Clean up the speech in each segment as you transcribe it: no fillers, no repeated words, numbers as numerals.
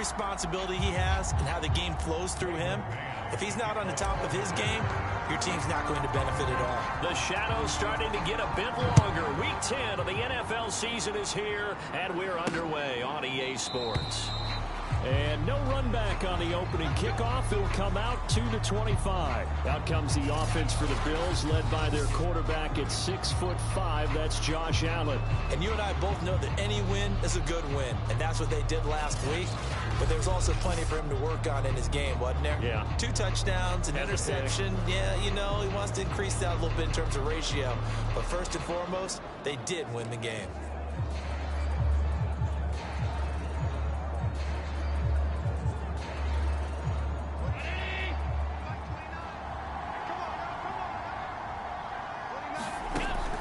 responsibility he has and how the game flows through him, if he's not on the top of his game, your team's not going to benefit at all. The shadow's starting to get a bit longer. Week 10 of the NFL season is here, and we're underway on EA Sports. And no run back on the opening kickoff. It'll come out to the 25. Out comes the offense for the Bills, led by their quarterback at 6'5". That's Josh Allen. And you and I both know that any win is a good win, and that's what they did last week. But there's also plenty for him to work on in his game, wasn't there? Yeah. 2 touchdowns, an interception. Yeah, you know, he wants to increase that a little bit in terms of ratio. But first and foremost, they did win the game.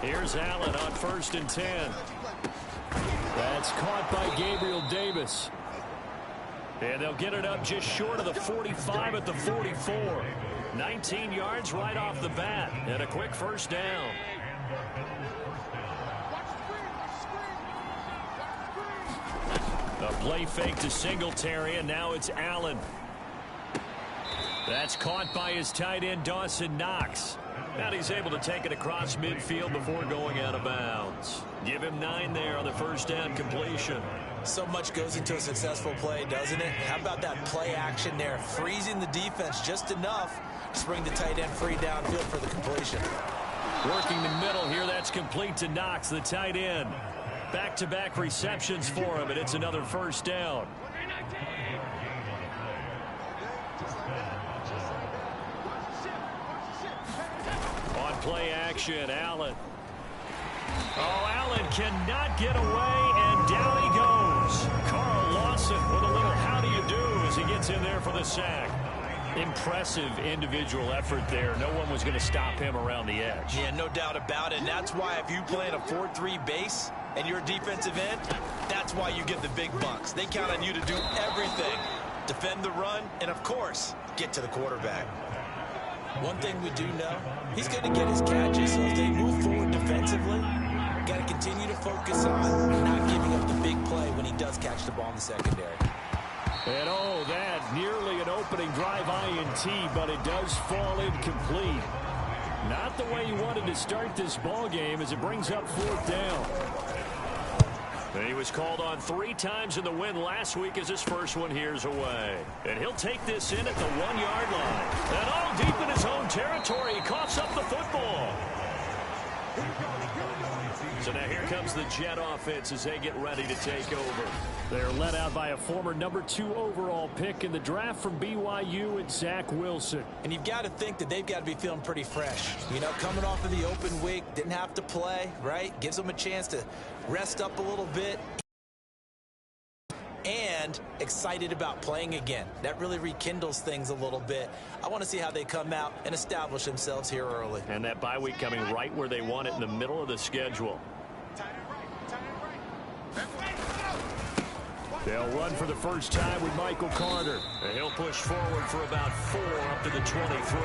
Here's Allen on 1st and 10. That's caught by Gabriel Davis. And they'll get it up just short of the 45 at the 44. 19 yards right off the bat. And a quick first down. A play fake to Singletary, and now it's Allen. That's caught by his tight end, Dawson Knox. And he's able to take it across midfield before going out of bounds. Give him 9 there on the first down completion. So much goes into a successful play, doesn't it? How about that play action there? Freezing the defense just enough to bring the tight end free downfield for the completion. Working the middle here, that's complete to Knox, the tight end. Back-to-back receptions for him, and it's another first down. On play action, Allen. Oh, Allen cannot get away, and down he goes. Carl Lawson with a little how do you do as he gets in there for the sack. Impressive individual effort there. No one was going to stop him around the edge. Yeah, no doubt about it. And that's why if you play in a 4-3 base and you're a defensive end, that's why you get the big bucks. They count on you to do everything. Defend the run, and of course, get to the quarterback. One thing we do know, he's going to get his catches. So if they move forward defensively, got to continue to focus on not giving up the big play when he does catch the ball in the secondary. And oh, that nearly an opening drive INT, but it does fall incomplete. Not the way he wanted to start this ball game as it brings up 4th down. And he was called on 3 times in the win last week as his first one here's away. And he'll take this in at the 1-yard line. And all deep in his own territory, he coughs up the football. So now here comes the Jet offense as they get ready to take over. They're led out by a former number 2 overall pick in the draft from BYU and Zach Wilson. And you've got to think that they've got to be feeling pretty fresh. You know, coming off of the open week, didn't have to play, right? Gives them a chance to rest up a little bit. And excited about playing again. That really rekindles things a little bit. I want to see how they come out and establish themselves here early. And that bye week coming right where they want it in the middle of the schedule. They'll run for the first time with Michael Carter. And he'll push forward for about 4 up to the 23.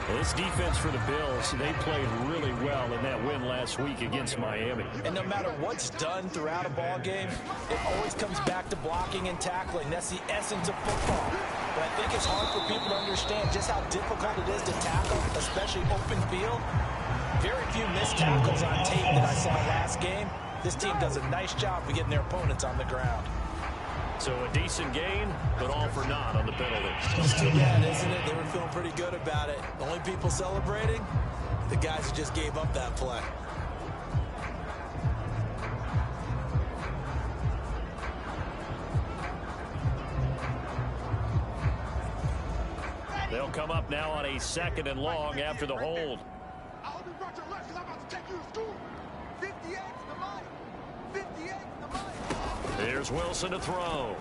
This defense for the Bills, they played really well in that win last week against Miami. And no matter what's done throughout a ball game, it always comes back to blocking and tackling. That's the essence of football. But I think it's hard for people to understand just how difficult it is to tackle, especially open field. Very few missed tackles on tape that I saw last game. This team does a nice job of getting their opponents on the ground. So a decent gain, but all for naught on the penalty. It's too bad, isn't it? They were feeling pretty good about it. The only people celebrating, the guys who just gave up that play. They'll come up now on a 2nd and long after the hold. Here's Wilson to throw.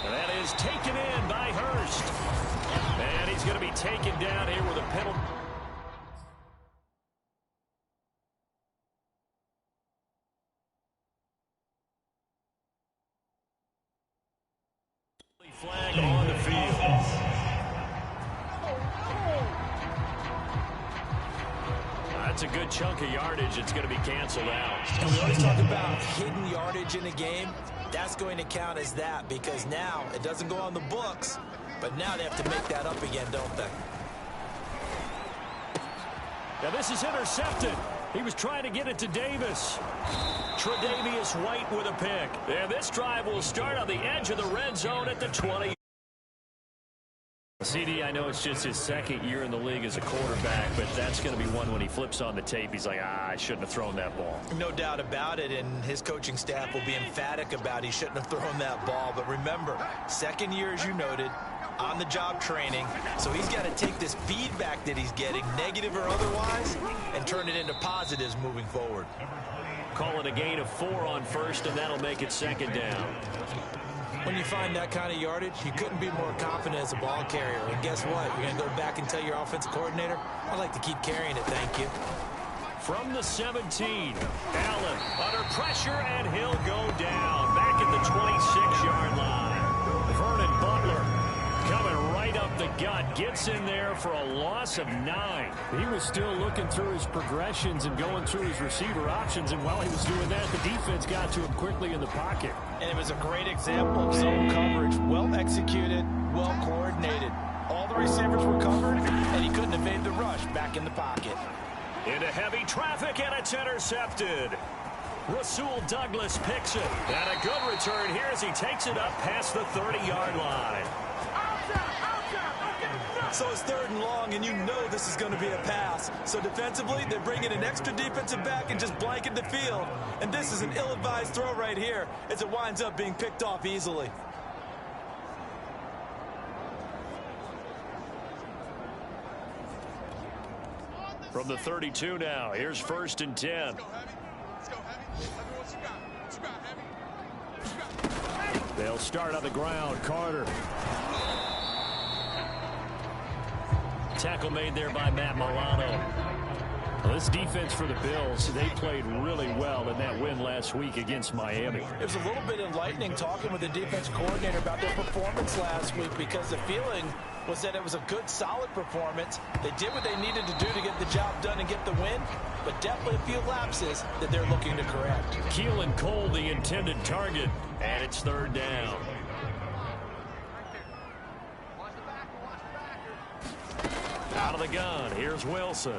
And that is taken in by Hurst. And he's going to be taken down here with a penalty. Flag on the field. That's a good chunk of yardage. It's going to be canceled out. And we always talk about hidden yardage in a game. That's going to count as that because now it doesn't go on the books, but now they have to make that up again, don't they? Now this is intercepted. He was trying to get it to Davis. Tre'Davious White with a pick. And this drive will start on the edge of the red zone at the 20. CD, I know it's just his second year in the league as a quarterback, but that's going to be one when he flips on the tape. He's like, I shouldn't have thrown that ball. No doubt about it, and his coaching staff will be emphatic about he shouldn't have thrown that ball. But remember, second year, as you noted, on-the-job training, so he's got to take this feedback that he's getting, negative or otherwise, and turn it into positives moving forward. Call it a gain of 4 on first, and that'll make it second down. When you find that kind of yardage, you couldn't be more confident as a ball carrier. And guess what? You're going to go back and tell your offensive coordinator, I'd like to keep carrying it, thank you. From the 17, Allen under pressure, and he'll go down back at the 26-yard line. Vernon Butler coming right up the gut, gets in there for a loss of 9. He was still looking through his progressions and going through his receiver options, and while he was doing that, the defense got to him quickly in the pocket. And it was a great example of zone coverage. Well executed, well coordinated. All the receivers were covered, and he couldn't evade the rush back in the pocket. Into heavy traffic, and it's intercepted. Rasul Douglas picks it. And a good return here as he takes it up past the 30-yard line. So it's 3rd and long, and you know this is going to be a pass. So defensively, they're bringing an extra defensive back and just blanket the field. And this is an ill-advised throw right here as it winds up being picked off easily. From the 32 now, here's 1st and 10. They'll start on the ground. Carter. Tackle made there by Matt Milano. Well, this defense for the Bills, they played really well in that win last week against Miami. It was a little bit enlightening talking with the defense coordinator about their performance last week because the feeling was that it was a good, solid performance. They did what they needed to do to get the job done and get the win, but definitely a few lapses that they're looking to correct. Keelan Cole, the intended target, and it's 3rd down. Out of the gun, here's Wilson.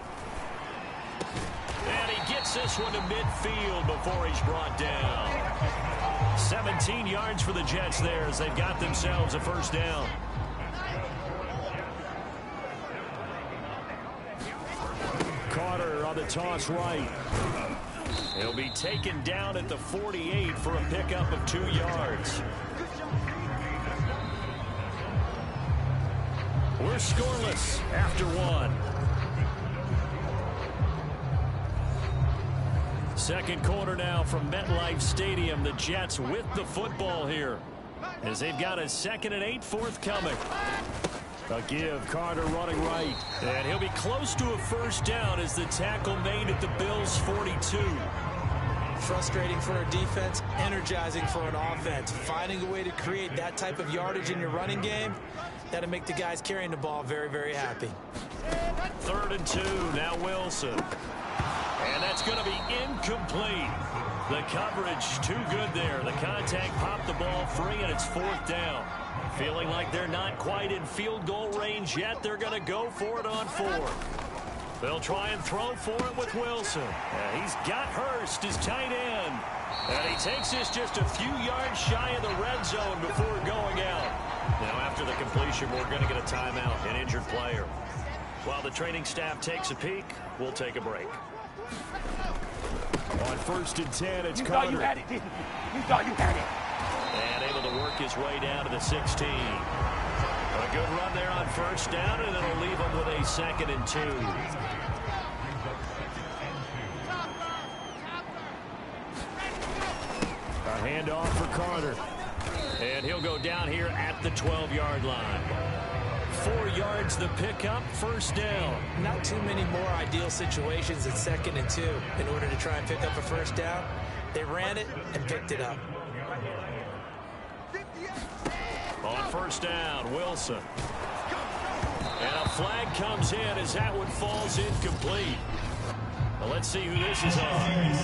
And he gets this one to midfield before he's brought down. 17 yards for the Jets there as they've got themselves a 1st down. Carter on the toss right. He'll be taken down at the 48 for a pickup of 2 yards. We're scoreless after 1. Second quarter now from MetLife Stadium. The Jets with the football here as they've got a 2nd and 8 forthcoming. A give, Carter running right. And he'll be close to a 1st down as the tackle made at the Bills' 42. Frustrating for a defense, energizing for an offense. Finding a way to create that type of yardage in your running game, that'll make the guys carrying the ball very, very happy. 3rd and 2, now Wilson. And that's going to be incomplete. The coverage too good there. The contact popped the ball free, and it's 4th down. Feeling like they're not quite in field goal range yet. They're going to go for it on 4th. They'll try and throw for it with Wilson. He's got Hurst, his tight end. And he takes this just a few yards shy of the red zone before going out. Now, after the completion, we're going to get a timeout, an injured player. While the training staff takes a peek, we'll take a break. On 1st and 10, it's Carter. You thought you had it, didn't you? You thought you had it. And able to work his way down to the 16. A good run there on 1st down, and it'll leave him with a 2nd and 2. A handoff for Carter. And he'll go down here at the 12-yard line. 4 yards the pickup, 1st down. Not too many more ideal situations at 2nd and 2 in order to try and pick up a 1st down. They ran it and picked it up. On 1st down, Wilson. And a flag comes in as that one falls incomplete. Well, let's see who this is on.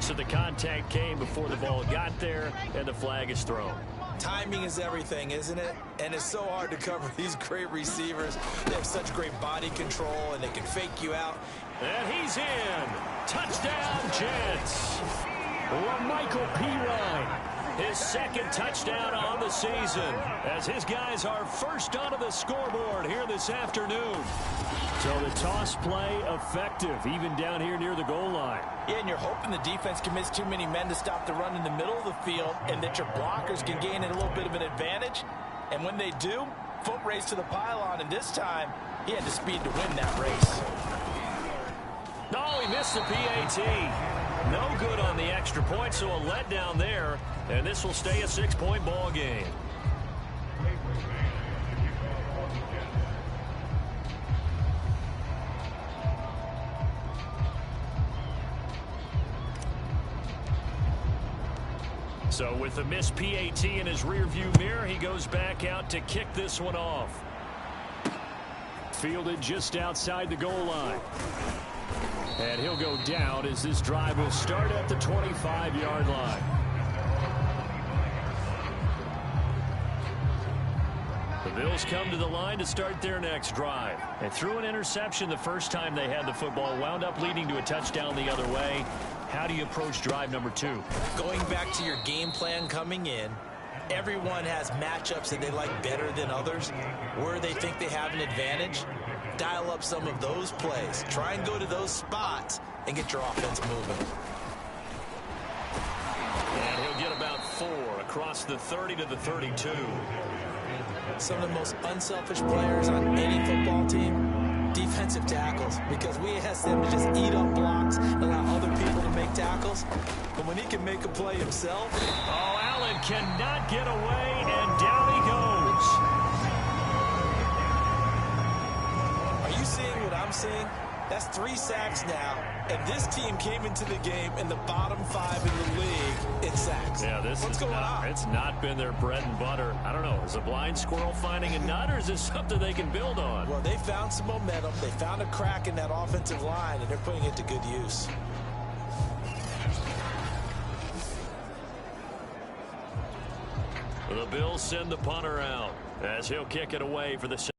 So the contact came before the ball got there, and the flag is thrown. Timing is everything, isn't it? And it's so hard to cover these great receivers. They have such great body control, and they can fake you out. And he's in. Touchdown, Jets. Michael Pirine. His second touchdown on the season as his guys are first onto the scoreboard here this afternoon. So the toss play effective, even down here near the goal line. Yeah, and you're hoping the defense can miss too many men to stop the run in the middle of the field and that your blockers can gain a little bit of an advantage. And when they do, foot race to the pylon, and this time he had the speed to win that race. No, he missed the PAT. No good on the extra point, so a letdown there. And this will stay a 6-point ball game. So with the missed PAT in his rearview mirror, he goes back out to kick this one off. Fielded just outside the goal line. And he'll go down as this drive will start at the 25-yard line. The Bills come to the line to start their next drive. They threw an interception the first time they had the football, wound up leading to a touchdown the other way. How do you approach drive number 2? Going back to your game plan coming in, everyone has matchups that they like better than others, where they think they have an advantage. Dial up some of those plays. Try and go to those spots and get your offense moving. And he'll get about 4 across the 30 to the 32. Some of the most unselfish players on any football team, defensive tackles, because we ask them to just eat up blocks and allow other people to make tackles. But when he can make a play himself. Oh, Allen cannot get away, and down he goes. Are you seeing what I'm seeing? That's 3 sacks now, and this team came into the game in the bottom 5 in the league in sacks. Yeah, what's going on? It's not been their bread and butter. I don't know. Is a blind squirrel finding a nut, or is this something they can build on? Well, they found some momentum. They found a crack in that offensive line, and they're putting it to good use. The Bills send the punter out as he'll kick it away for the second.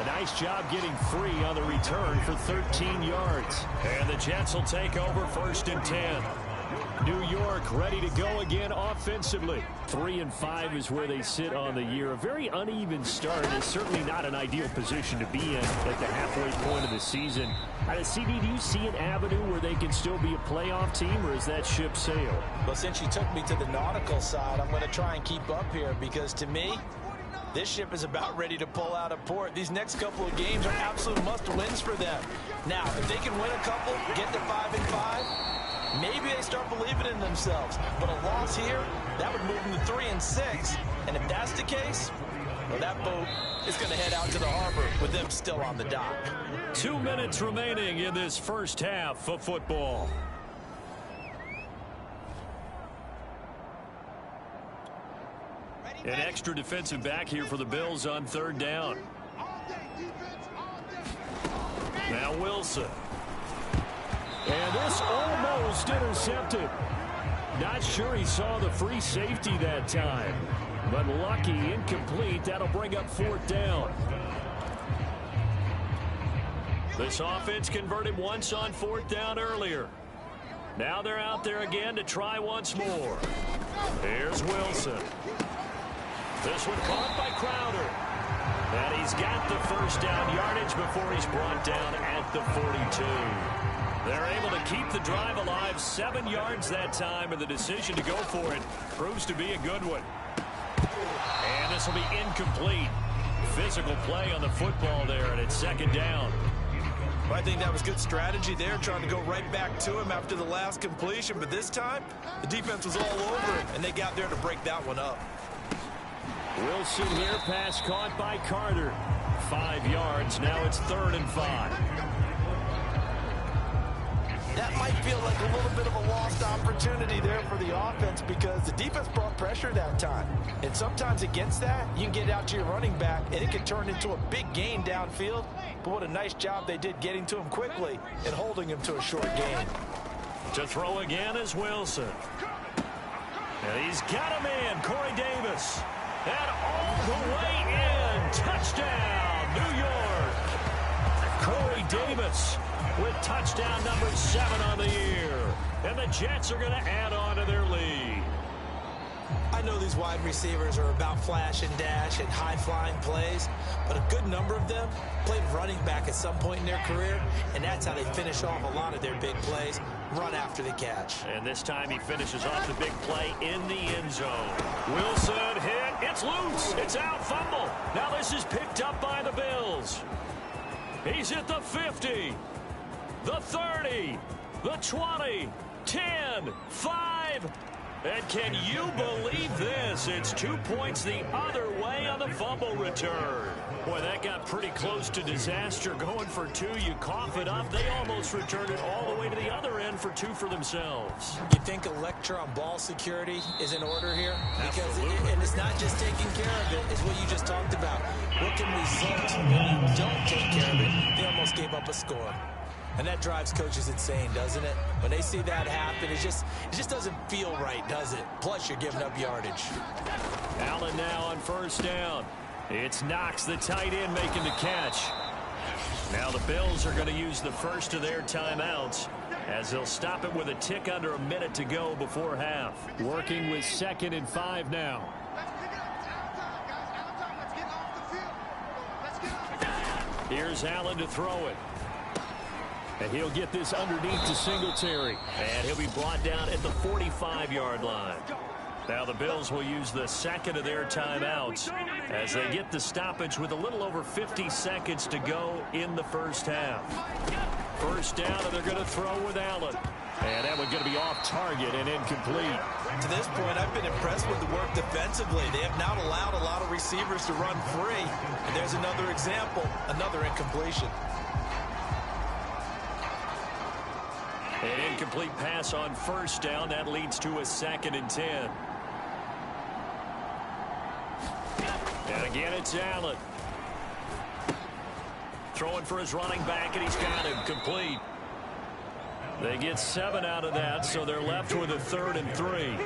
Nice job getting free on the return for 13 yards. And the Jets will take over 1st and 10. New York ready to go again offensively. 3-5 is where they sit on the year. A very uneven start is certainly not an ideal position to be in at the halfway point of the season. CD, do you see an avenue where they can still be a playoff team, or is that ship sailed? Well, since you took me to the nautical side, I'm going to try and keep up here because to me, this ship is about ready to pull out of port. These next couple of games are absolute must-wins for them. Now, if they can win a couple, get to 5-5, maybe they start believing in themselves. But a loss here, that would move them to 3-6. And if that's the case, well, that boat is going to head out to the harbor with them still on the dock. 2 minutes remaining in this first half of football. An extra defensive back here for the Bills on 3rd down. Now Wilson. And this almost intercepted. Not sure he saw the free safety that time. But lucky, incomplete. That'll bring up 4th down. This offense converted once on 4th down earlier. Now they're out there again to try once more. Here's Wilson. This one caught by Crowder. And he's got the 1st down yardage before he's brought down at the 42. They're able to keep the drive alive. 7 yards that time, and the decision to go for it proves to be a good one. And this will be incomplete. Physical play on the football there, and it's 2nd down. I think that was good strategy there, trying to go right back to him after the last completion. But this time, the defense was all over him, and they got there to break that one up. Wilson here, pass caught by Carter. 5 yards, now it's 3rd and 5. That might feel like a little bit of a lost opportunity there for the offense because the defense brought pressure that time. And sometimes against that, you can get out to your running back, and it can turn into a big gain downfield. But what a nice job they did getting to him quickly and holding him to a short gain. To throw again is Wilson. And he's got him in, Corey Davis. And all the way in. Touchdown, New York. Corey Davis with touchdown number 7 on the year. And the Jets are going to add on to their lead. I know these wide receivers are about flash and dash and high-flying plays, but a good number of them played running back at some point in their career, and that's how they finish off a lot of their big plays, run after the catch. And this time he finishes off the big play in the end zone. Wilson hit. It's loose. It's out. Fumble. Now this is picked up by the Bills. He's at the 50, the 30, the 20, 10, 5. And can you believe this? It's 2 points the other way on the fumble return. Boy, that got pretty close to disaster. Going for 2, you cough it up. They almost returned it all the way to the other end for 2 for themselves. You think a lecture on ball security is in order here? Because and it's not just taking care of it. It's what you just talked about. What can result when you don't take care of it? They almost gave up a score. And that drives coaches insane, doesn't it? When they see that happen, it just doesn't feel right, does it? Plus, you're giving up yardage. Allen now on first down. It's Knox, the tight end, making the catch. Now the Bills are going to use the first of their timeouts as they'll stop it with a tick under a minute to go before half. Working with 2nd and 5 now. Here's Allen to throw it. And he'll get this underneath to Singletary. And he'll be brought down at the 45-yard line. Now the Bills will use the second of their timeouts as they get the stoppage with a little over 50 seconds to go in the first half. First down, and they're going to throw with Allen. And that one's going to be off target and incomplete. To this point, I've been impressed with the work defensively. They have not allowed a lot of receivers to run free. And there's another example, another incompletion. An incomplete pass on first down. That leads to a 2nd and 10. And again, it's Allen. Throwing for his running back, and he's got him complete. They get 7 out of that, so they're left with a 3rd and 3.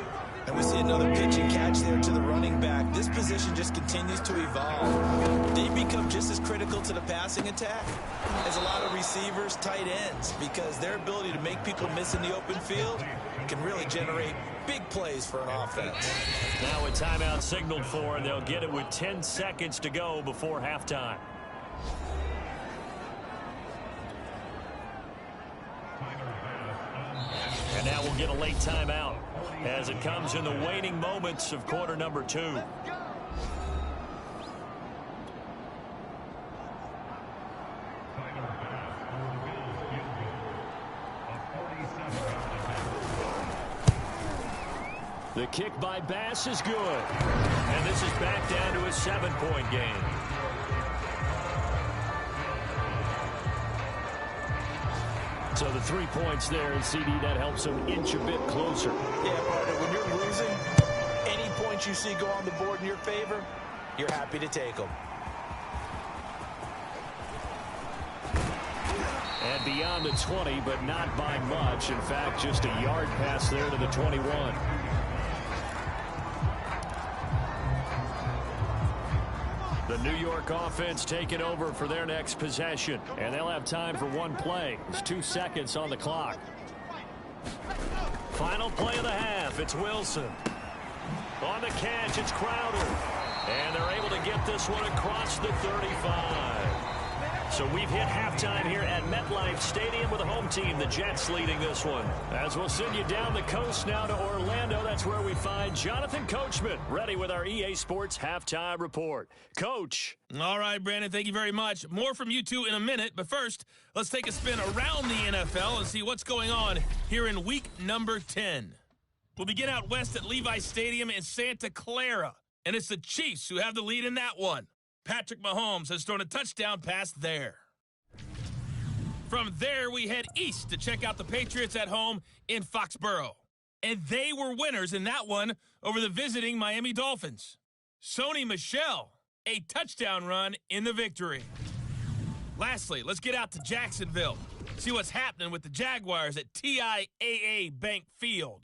And we see another pitch and catch there to the running back. This position just continues to evolve. They become just as critical to the passing attack as a lot of receivers, tight ends, because their ability to make people miss in the open field can really generate big plays for an offense. Now a timeout signaled for, and they'll get it with 10 seconds to go before halftime. And now we'll get a late timeout as it comes in the waning moments of quarter number 2. The kick by Bass is good. And this is back down to a 7-point game. So the 3 points there, and CD, that helps them inch a bit closer. Yeah, partner, when you're losing, any points you see go on the board in your favor, you're happy to take them. And beyond the 20, but not by much. In fact, just a yard pass there to the 21. The New York offense taking over for their next possession. And they'll have time for one play. There's 2 seconds on the clock. Final play of the half. It's Wilson. On the catch, it's Crowder. And they're able to get this one across the 35. So we've hit halftime here at MetLife Stadium with the home team, the Jets, leading this one. As we'll send you down the coast now to Orlando, that's where we find Jonathan Coachman, ready with our EA Sports halftime report. Coach. All right, Brandon, thank you very much. More from you two in a minute, but first, let's take a spin around the NFL and see what's going on here in week number 10. We'll begin out west at Levi Stadium in Santa Clara, and it's the Chiefs who have the lead in that one. Patrick Mahomes has thrown a touchdown pass there. From there, we head east to check out the Patriots at home in Foxborough. And they were winners in that one over the visiting Miami Dolphins. Sony Michel, a touchdown run in the victory. Lastly, let's get out to Jacksonville. See what's happening with the Jaguars at TIAA Bank Field.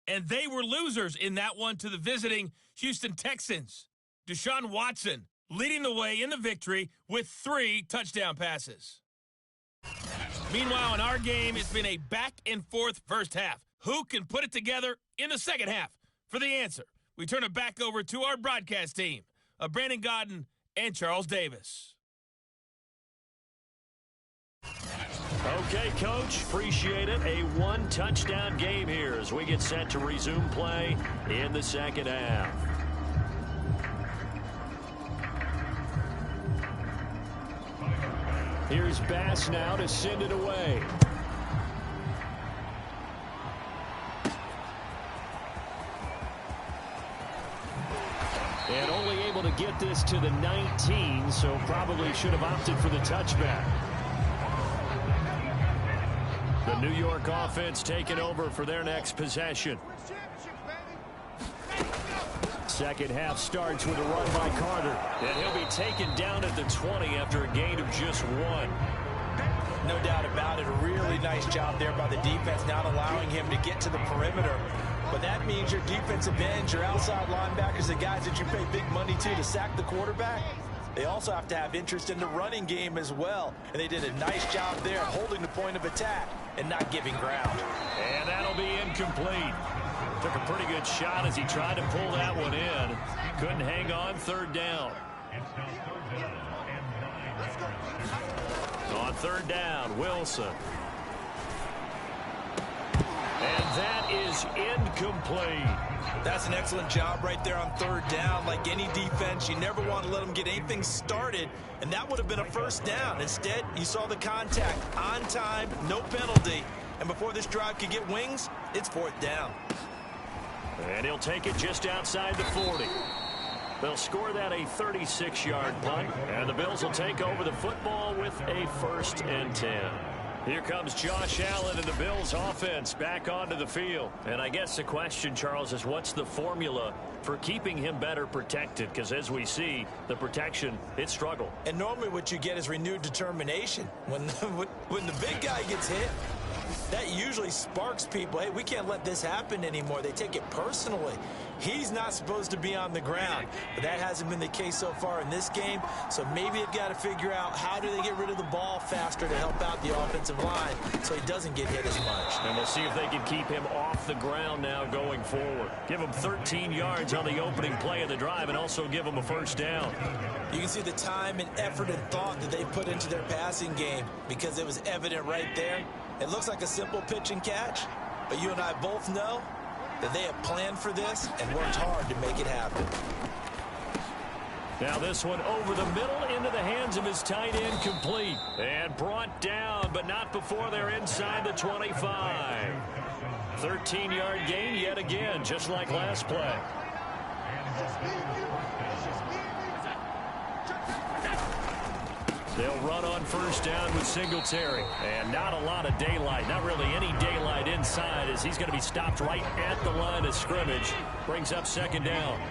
And they were losers in that one to the visiting Houston Texans. Deshaun Watson leading the way in the victory with 3 touchdown passes. Meanwhile, in our game, it's been a back-and-forth first half. Who can put it together in the second half? For the answer, we turn it back over to our broadcast team of Brandon Godden and Charles Davis. Okay, Coach, appreciate it. A 1-touchdown game here as we get set to resume play in the second half. Here's Bass now to send it away. And only able to get this to the 19, so probably should have opted for the touchback. The New York offense taking over for their next possession. Second half starts with a run by Carter. And he'll be taken down at the 20 after a gain of just 1. No doubt about it. A really nice job there by the defense, not allowing him to get to the perimeter. But that means your defensive ends, your outside linebackers, the guys that you pay big money to sack the quarterback, they also have to have interest in the running game as well. And they did a nice job there holding the point of attack and not giving ground. And that'll be incomplete. Took a pretty good shot as he tried to pull that one in. Couldn't hang on. Third down. On third down, Wilson. And that is incomplete. That's an excellent job right there on third down. Like any defense, you never want to let them get anything started, and that would have been a first down. Instead, you saw the contact on time, no penalty, and before this drive could get wings, it's fourth down. And he'll take it just outside the 40. They'll score that a 36-yard punt, and the Bills will take over the football with a 1st and 10. Here comes Josh Allen and the Bills offense back onto the field. And I guess the question, Charles, is what's the formula for keeping him better protected? Because as we see, the protection, it struggled. And normally what you get is renewed determination. When the big guy gets hit, that usually sparks people. Hey, we can't let this happen anymore. They take it personally. He's not supposed to be on the ground, but that hasn't been the case so far in this game. So maybe they've got to figure out how do they get rid of the ball faster to help out the offensive line so he doesn't get hit as much. And we'll see if they can keep him off the ground now going forward. Give him 13 yards on the opening play of the drive and also give him a first down. You can see the time and effort and thought that they put into their passing game because it was evident right there. It looks like a simple pitch and catch, but you and I both know that they have planned for this and worked hard to make it happen. Now this one over the middle into the hands of his tight end, complete. And brought down, but not before they're inside the 25. 13-yard gain yet again, just like last play. They'll run on first down with Singletary. And not a lot of daylight. Not really any daylight inside as he's going to be stopped right at the line of scrimmage. Brings up second down.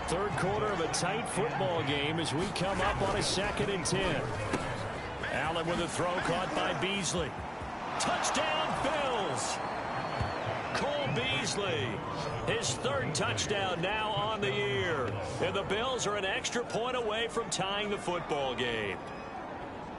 Third quarter of a tight football game as we come up on a 2nd and 10. Allen with a throw caught by Beasley. Touchdown, Bills! Cole Beasley, his 3rd touchdown now on the year. And the Bills are an extra point away from tying the football game.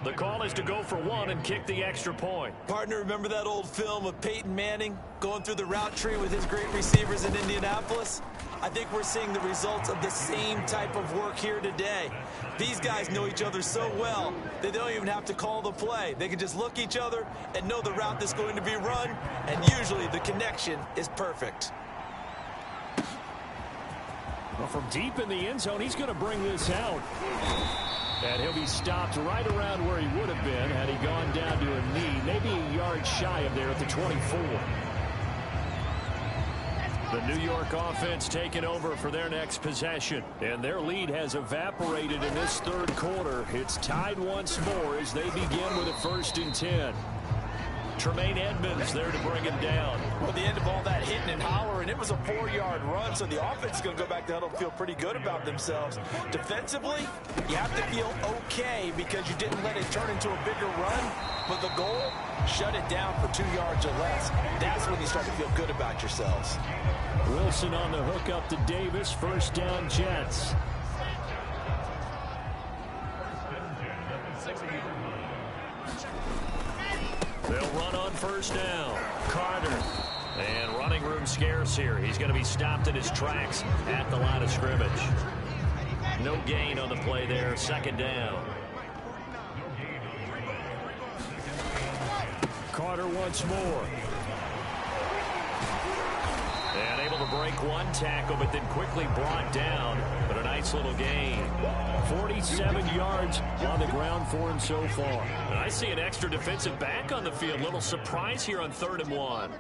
The call is to go for 1 and kick the extra point. Partner, remember that old film of Peyton Manning going through the route tree with his great receivers in Indianapolis? I think we're seeing the results of the same type of work here today. These guys know each other so well that they don't even have to call the play. They can just look each other and know the route that's going to be run, and usually the connection is perfect. Well, from deep in the end zone, he's going to bring this out. And he'll be stopped right around where he would have been had he gone down to a knee, maybe a yard shy of there at the 24. The New York offense taking over for their next possession. And their lead has evaporated in this third quarter. It's tied once more as they begin with a 1st and 10. Tremaine Edmonds there to bring him down. Well, the end of all that hitting and hollering, it was a 4-yard run, so the offense is going to go back to huddle and feel pretty good about themselves. Defensively, you have to feel okay because you didn't let it turn into a bigger run, but the goal, shut it down for 2 yards or less. That's when you start to feel good about yourselves. Wilson on the hook up to Davis. 1st down, Jets. They'll run on 1st down. Carter. And running room scarce here. He's going to be stopped in his tracks at the line of scrimmage. No gain on the play there. 2nd down. Carter once more. And able to break one tackle, but then quickly brought down. But a nice little gain. 47 yards on the ground for him so far. And I see an extra defensive back on the field. Little surprise here on 3rd and 1.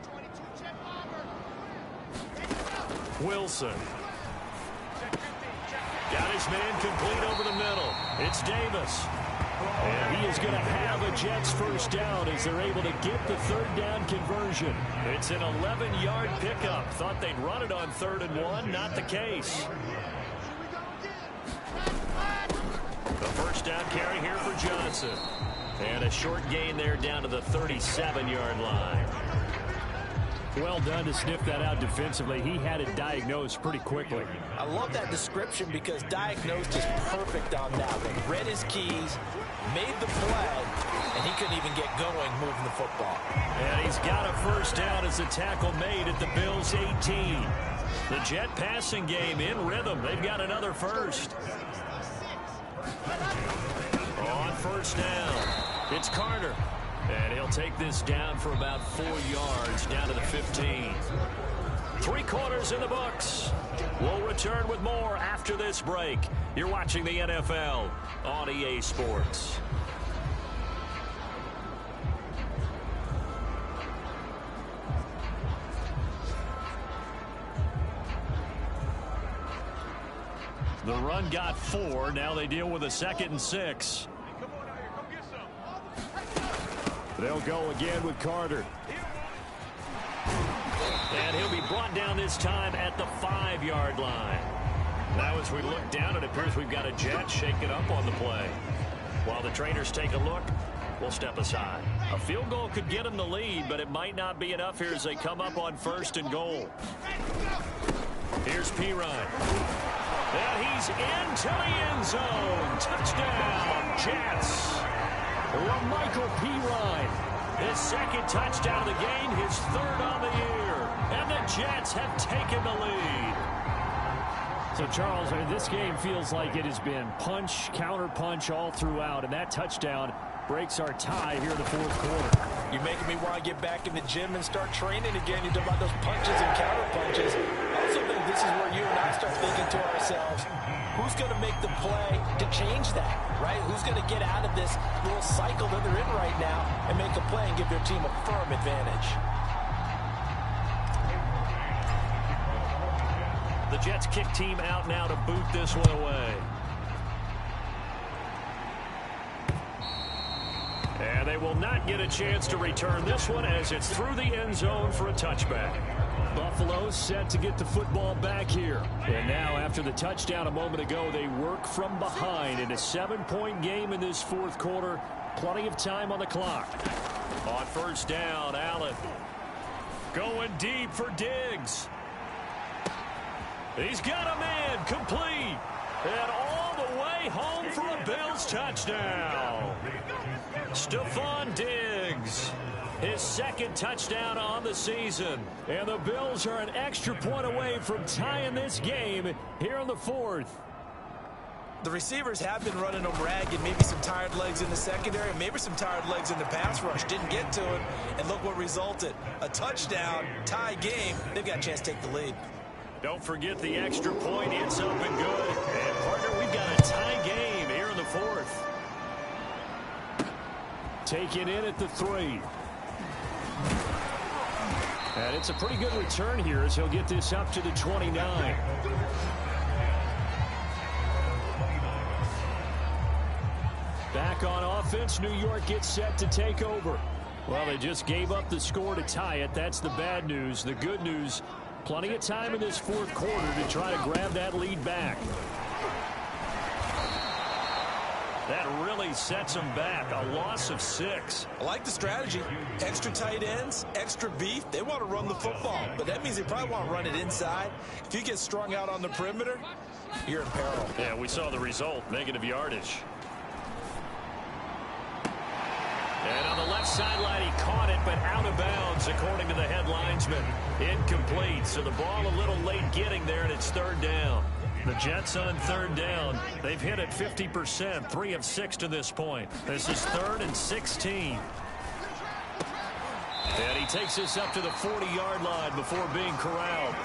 Wilson. Got his man complete over the middle. It's Davis. And he is going to have a Jets 1st down as they're able to get the 3rd down conversion. It's an 11-yard pickup. Thought they'd run it on 3rd and 1. Not the case. The 1st down carry here for Johnson. And a short gain there down to the 37-yard line. Well done to sniff that out defensively. He had it diagnosed pretty quickly. I love that description because diagnosed is perfect on that one. Read his keys, made the play, and he couldn't even get going moving the football. And he's got a 1st down as the tackle made at the Bills' 18. The Jet passing game in rhythm. They've got another 1st. On 1st down, it's Carter. And he'll take this down for about 4 yards, down to the 15. 3 quarters in the books. We'll return with more after this break. You're watching the NFL on EA Sports. The run got 4. Now they deal with a 2nd and 6. They'll go again with Carter. And he'll be brought down this time at the 5-yard line. Now as we look down, it appears we've got a Jet shaking up on the play. While the trainers take a look, we'll step aside. A field goal could get them the lead, but it might not be enough here as they come up on 1st and goal. Here's Pirine. And he's into the end zone. Touchdown, Jets. Michael Pirine, his 2nd touchdown of the game, his 3rd on the year. And the Jets have taken the lead. So, Charles, this game feels like it has been punch, counter-punch all throughout. And that touchdown breaks our tie here in the 4th quarter. You're making me want to get back in the gym and start training again. You're talking about those punches and counter-punches. I also think this is where you and I start thinking to ourselves, who's going to make the play to change that, right? Who's going to get out of this little cycle that they're in right now and make a play and give their team a firm advantage? The Jets kick team out now to boot this one away. And they will not get a chance to return this one as it's through the end zone for a touchback. Buffalo set to get the football back here. And now after the touchdown a moment ago, they work from behind in a 7-point game in this 4th quarter. Plenty of time on the clock. On 1st down, Allen going deep for Diggs. He's got a man complete. And all the way home for a Bills touchdown. Stephon Diggs, his 2nd touchdown on the season. And the Bills are an extra point away from tying this game here in the 4th. The receivers have been running them ragged. Maybe some tired legs in the secondary, maybe some tired legs in the pass rush. Didn't get to it, and look what resulted. A touchdown, tie game. They've got a chance to take the lead. Don't forget the extra point. It's up and good. And, partner, we've got a tie game here in the 4th. Taken in at the 3. And it's a pretty good return here as he'll get this up to the 29. Back on offense, New York gets set to take over. Well, they just gave up the score to tie it. That's the bad news. The good news, plenty of time in this fourth quarter to try to grab that lead back. That really sets them back. A loss of 6. I like the strategy. Extra tight ends, extra beef. They want to run the football, but that means they probably want to run it inside. If you get strung out on the perimeter, you're in peril. Yeah, we saw the result, negative yardage. And on the left sideline, he caught it, but out of bounds, according to the head linesman. Incomplete, so the ball a little late getting there, and it's third down. The Jets on third down. They've hit it 50%, 3 of 6 to this point. This is 3rd and 16. And he takes this up to the 40-yard line before being corralled.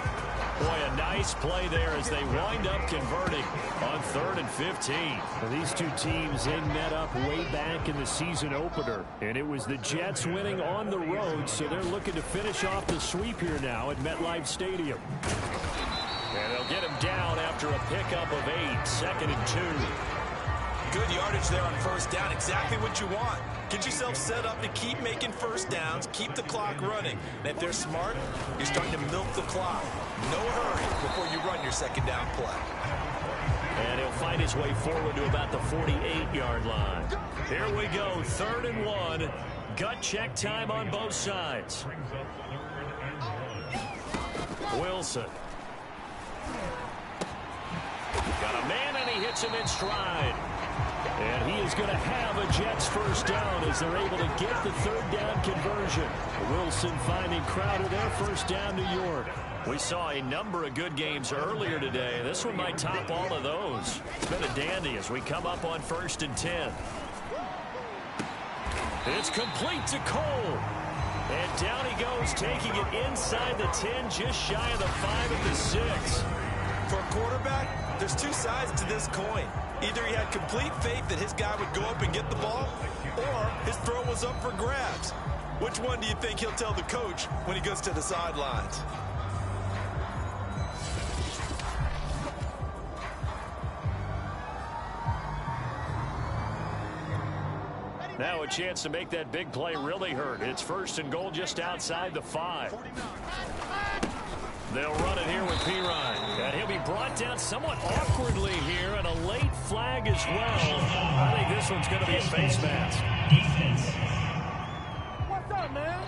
Boy, a nice play there as they wind up converting on 3rd and 15. Well, these two teams, they met up way back in the season opener. And it was the Jets winning on the road, so they're looking to finish off the sweep here now at MetLife Stadium. And they'll get him down after a pickup of 8, 2nd and 2. Good yardage there on first down. Exactly what you want. Get yourself set up to keep making first downs, keep the clock running. And if they're smart, you're starting to milk the clock. No hurry before you run your second down play. And he'll fight his way forward to about the 48-yard line. Here we go, 3rd and 1. Gut check time on both sides. Wilson. Got a man, and he hits him in stride. And he is going to have a Jets first down as they're able to get the third down conversion. Wilson finding Crowder there, first down New York. We saw a number of good games earlier today. This one might top all of those. It's been a dandy as we come up on 1st and 10. It's complete to Cole. And down he goes, taking it inside the 10, just shy of the 5 at the 6. For a quarterback, there's two sides to this coin. Either he had complete faith that his guy would go up and get the ball, or his throw was up for grabs. Which one do you think he'll tell the coach when he goes to the sidelines? Now a chance to make that big play really hurt. It's 1st and goal just outside the 5. They'll run it here with Pirine. And he'll be brought down somewhat awkwardly here, and a late flag as well. I think this one's going to be a face mask. What's up, man?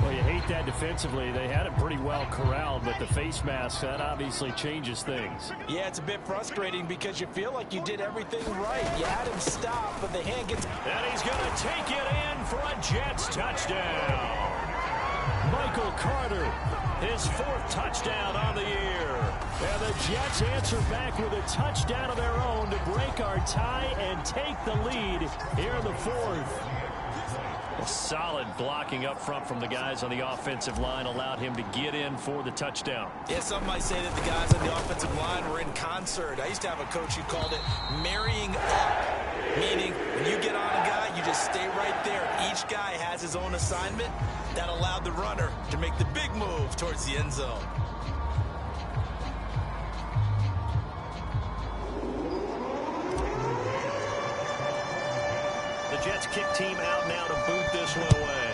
Well, you hate that defensively. They had it pretty well corralled, but the face mask, that obviously changes things. Yeah, it's a bit frustrating because you feel like you did everything right. You had him stop, but the hand gets... And he's going to take it in for a Jets touchdown. Michael Carter, his 4th touchdown on the year. And the Jets answer back with a touchdown of their own to break our tie and take the lead here in the 4th. A solid blocking up front from the guys on the offensive line allowed him to get in for the touchdown. Yeah, some might say that the guys on the offensive line were in concert. I used to have a coach who called it marrying up, meaning when you get on a guy, you just stay right there. Each guy has his own assignment. That allowed the runner to make the big move towards the end zone. The Jets kick team out now to boot this one away.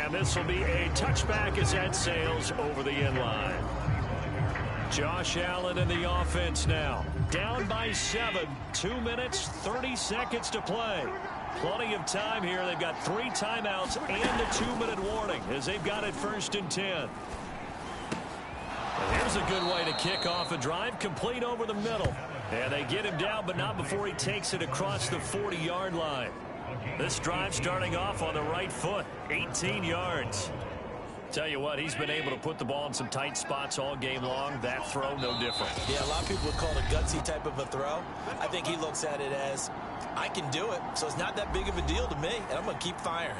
And this will be a touchback as that sails over the end line. Josh Allen in the offense now. Down by 7. 2 minutes, 30 seconds to play. Plenty of time here. They've got 3 timeouts and a 2-minute warning as they've got it 1st and 10. And here's a good way to kick off a drive, complete over the middle. And they get him down, but not before he takes it across the 40-yard line. This drive starting off on the right foot, 18 yards. Tell you what, he's been able to put the ball in some tight spots all game long. That throw, no different. Yeah, a lot of people would call it a gutsy type of a throw. I think he looks at it as, I can do it, so it's not that big of a deal to me, and I'm going to keep firing.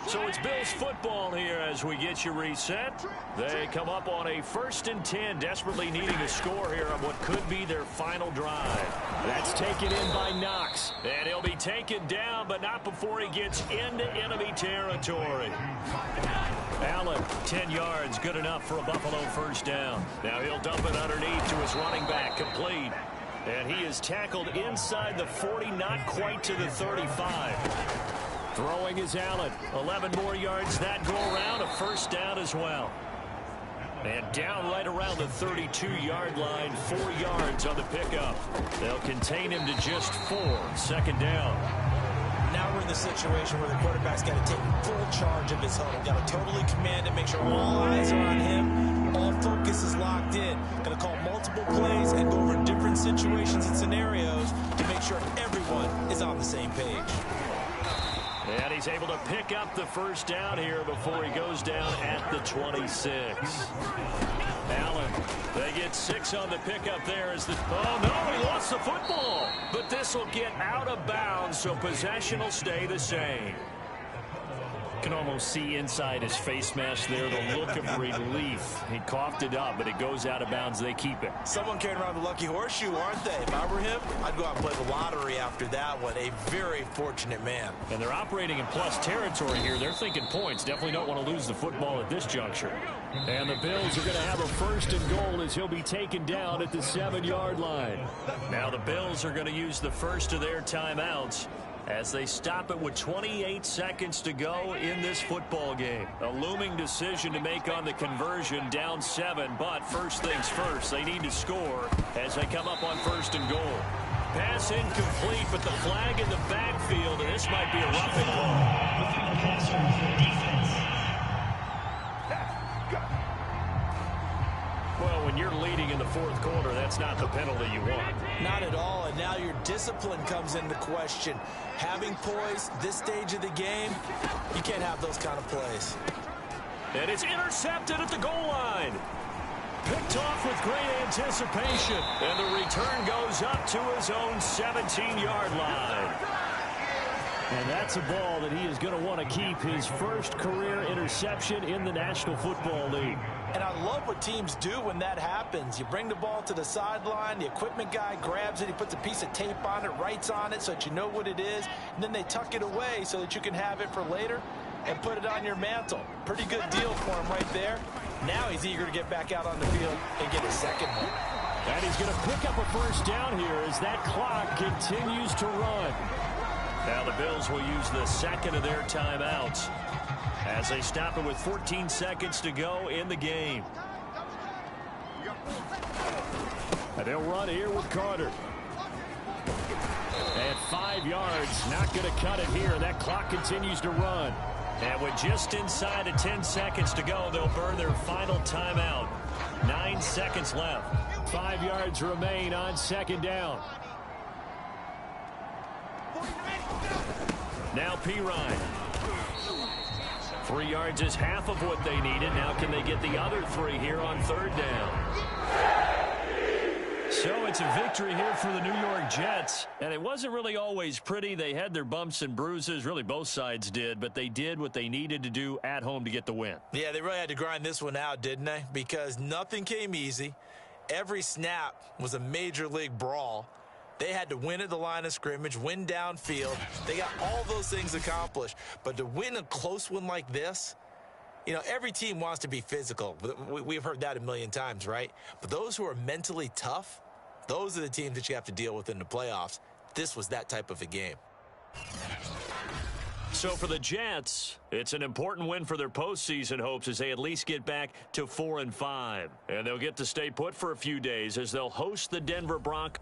So it's Bills football here as we get you reset. They come up on a 1st and 10, desperately needing a score here on what could be their final drive. That's taken in by Knox. And he'll be taken down, but not before he gets into enemy territory. Allen, 10 yards, good enough for a Buffalo first down. Now he'll dump it underneath to his running back, complete. And he is tackled inside the 40, not quite to the 35. Throwing is Allen. 11 more yards that go around. A first down as well. And down right around the 32-yard line. 4 yards on the pickup. They'll contain him to just 4. Second down. Now we're in the situation where the quarterback's got to take full charge of his huddle. Got to totally command it, make sure all eyes are on him. All focus is locked in. Going to call multiple plays and go over different situations and scenarios to make sure everyone is on the same page. And he's able to pick up the first down here before he goes down at the 26. Allen, they get 6 on the pickup there as the... Oh, no, he lost the football. But this will get out of bounds, so possession will stay the same. You can almost see inside his face mask there the look of relief. He coughed it up, but it goes out of bounds. They keep it. Someone carrying around the lucky horseshoe, aren't they? If I were him, I'd go out and play the lottery after that one. A very fortunate man. And they're operating in plus territory here. They're thinking points. Definitely don't want to lose the football at this juncture. And the Bills are going to have a 1st and goal as he'll be taken down at the 7-yard line. Now the Bills are going to use the first of their timeouts as they stop it with 28 seconds to go in this football game. A looming decision to make on the conversion, down 7, but first things first, they need to score as they come up on 1st and goal. Pass incomplete, but the flag in the backfield, and this might be a roughing call. Well, when you're leading in the 4th quarter, that's not the penalty you want. Not at all, and now your discipline comes into question. Having poise this stage of the game, you can't have those kind of plays. And it's intercepted at the goal line. Picked off with great anticipation, and the return goes up to his own 17-yard line. And that's a ball that he is going to want to keep, his first career interception in the National Football League. And I love what teams do when that happens. You bring the ball to the sideline, the equipment guy grabs it, he puts a piece of tape on it, writes on it so that you know what it is, and then they tuck it away so that you can have it for later and put it on your mantle. Pretty good deal for him right there. Now he's eager to get back out on the field and get a second one. And he's going to pick up a first down here as that clock continues to run. Now the Bills will use the second of their timeouts as they stop it with 14 seconds to go in the game. And they'll run here with Carter. And 5 yards, not going to cut it here. That clock continues to run. And with just inside of 10 seconds to go, they'll burn their final timeout. 9 seconds left. 5 yards remain on 2nd down. Now Pirine. 3 yards is half of what they needed. Now can they get the other 3 here on 3rd down? So it's a victory here for the New York Jets. And it wasn't really always pretty. They had their bumps and bruises. Really, both sides did. But they did what they needed to do at home to get the win. Yeah, they really had to grind this one out, didn't they? Because nothing came easy. Every snap was a major league brawl. They had to win at the line of scrimmage, win downfield. They got all those things accomplished. But to win a close one like this, you know, every team wants to be physical. We've heard that a million times, right? But those who are mentally tough, those are the teams that you have to deal with in the playoffs. This was that type of a game. So for the Jets, it's an important win for their postseason hopes as they at least get back to 4-5. And they'll get to stay put for a few days as they'll host the Denver Broncos.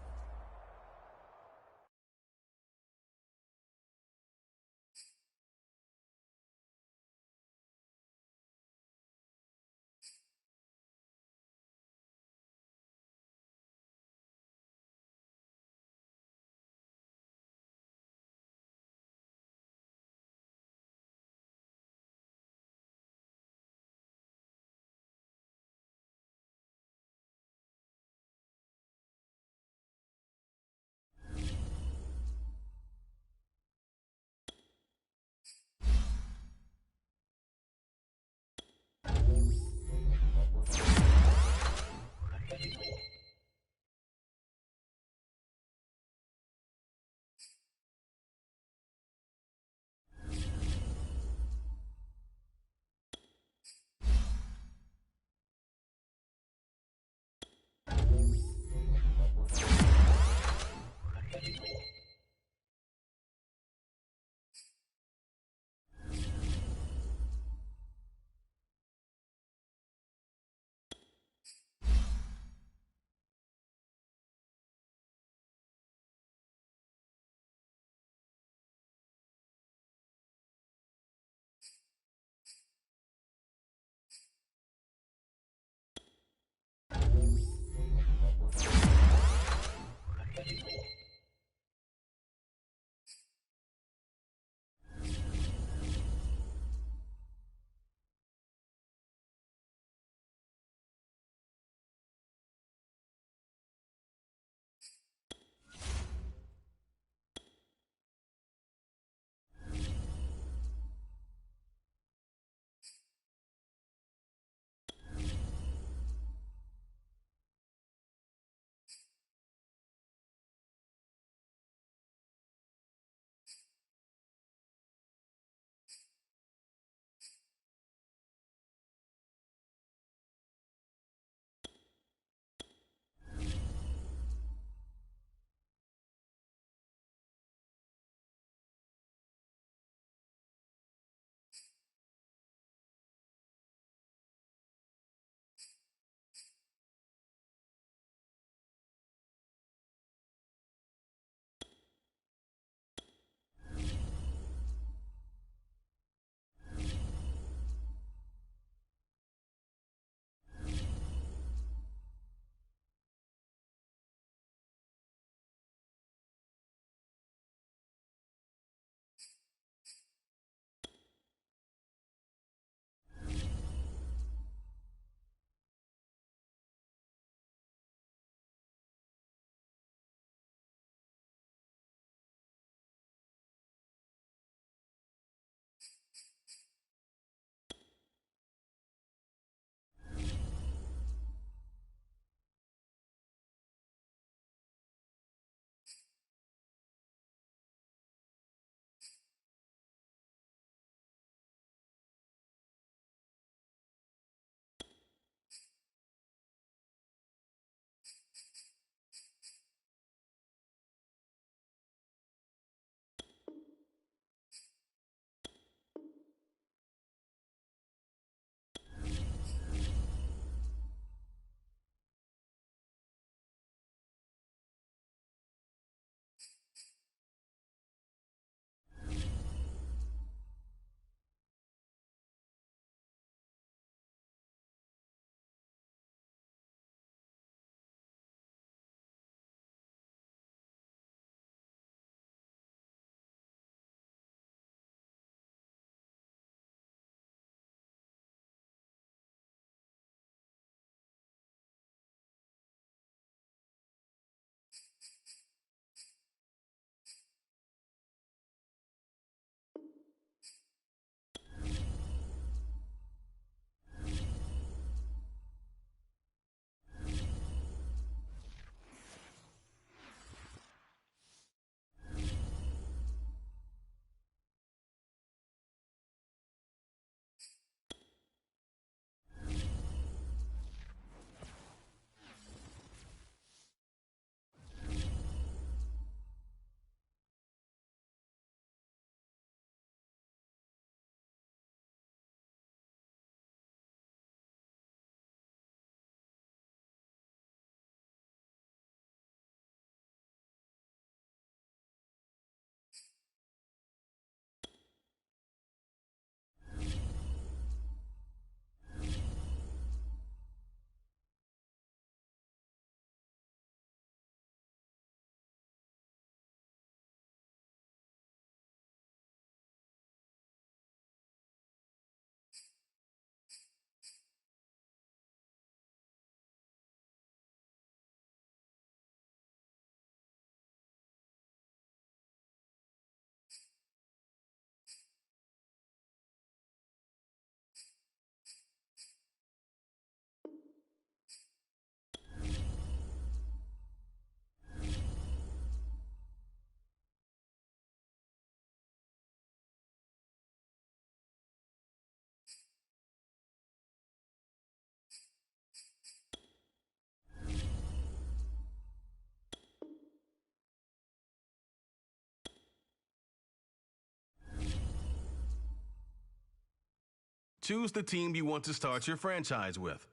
Choose the team you want to start your franchise with.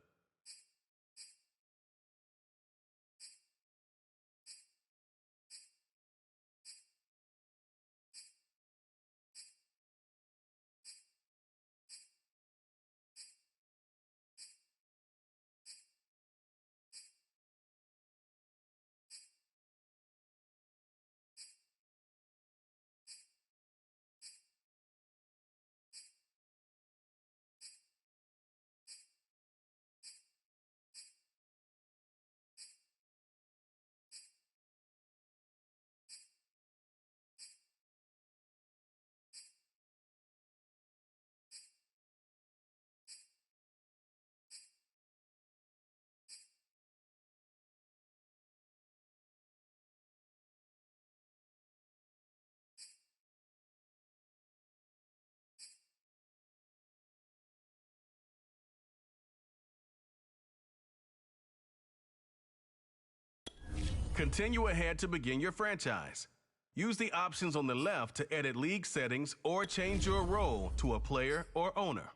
Continue ahead to begin your franchise. Use the options on the left to edit league settings or change your role to a player or owner.